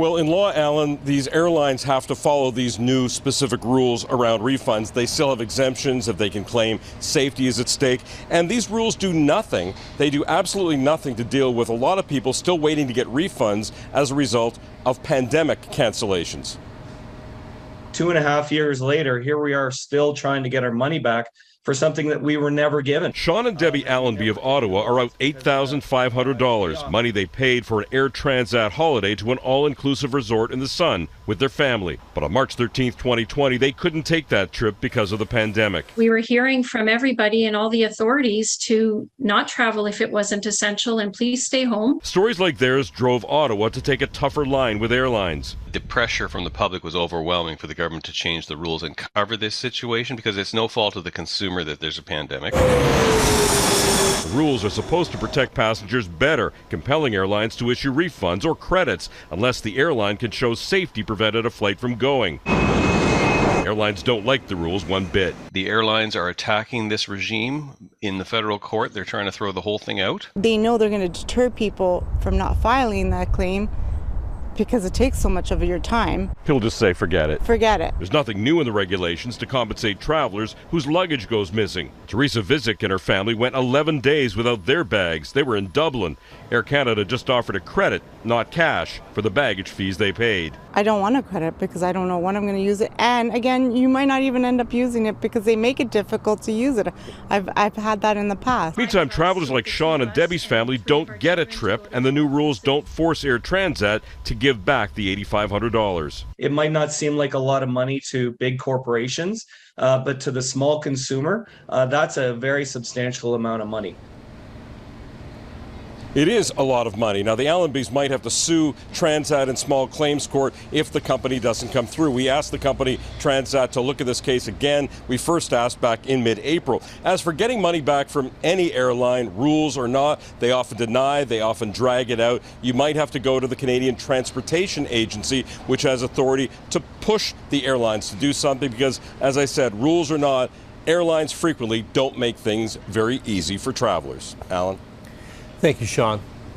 Well, in law, Alan, these airlines have to follow these new specific rules around refunds. They still have exemptions if they can claim safety is at stake. And these rules do nothing. They do absolutely nothing to deal with a lot of people still waiting to get refunds as a result of pandemic cancellations. 2.5 years later, here we are still trying to get our money back for something that we were never given. Sean and Debbie Allenby of Ottawa are out $8,500, money they paid for an Air Transat holiday to an all-inclusive resort in the sun with their family. But on March 13th, 2020, they couldn't take that trip because of the pandemic. We were hearing from everybody and all the authorities to not travel if it wasn't essential and please stay home. Stories like theirs drove Ottawa to take a tougher line with airlines. The pressure from the public was overwhelming for the government to change the rules and cover this situation because it's no fault of the consumer that there's a pandemic. The rules are supposed to protect passengers better, compelling airlines to issue refunds or credits unless the airline can show safety prevented a flight from going. Airlines don't like the rules one bit. The airlines are attacking this regime in the federal court. They're trying to throw the whole thing out. They know they're going to deter people from not filing that claim because it takes so much of your time. He'll just say, forget it. Forget it. There's nothing new in the regulations to compensate travelers whose luggage goes missing. Teresa Vizic and her family went 11 days without their bags. They were in Dublin. Air Canada just offered a credit, not cash, for the baggage fees they paid. I don't want a credit because I don't know when I'm going to use it. And again, you might not even end up using it because they make it difficult to use it. I've had that in the past. Meantime, travelers like Sean and Debbie's family don't get a trip, and the new rules don't force Air Transat to give back the $8,500. It might not seem like a lot of money to big corporations, but to the small consumer, that's a very substantial amount of money. It is a lot of money. Now, the Allenbys might have to sue Transat in small claims court if the company doesn't come through. We asked the company, Transat, to look at this case again. We first asked back in mid-April. As for getting money back from any airline, rules or not, they often deny, they often drag it out. You might have to go to the Canadian Transportation Agency, which has authority to push the airlines to do something because, as I said, rules or not, airlines frequently don't make things very easy for travelers. Alan? Thank you, Sean.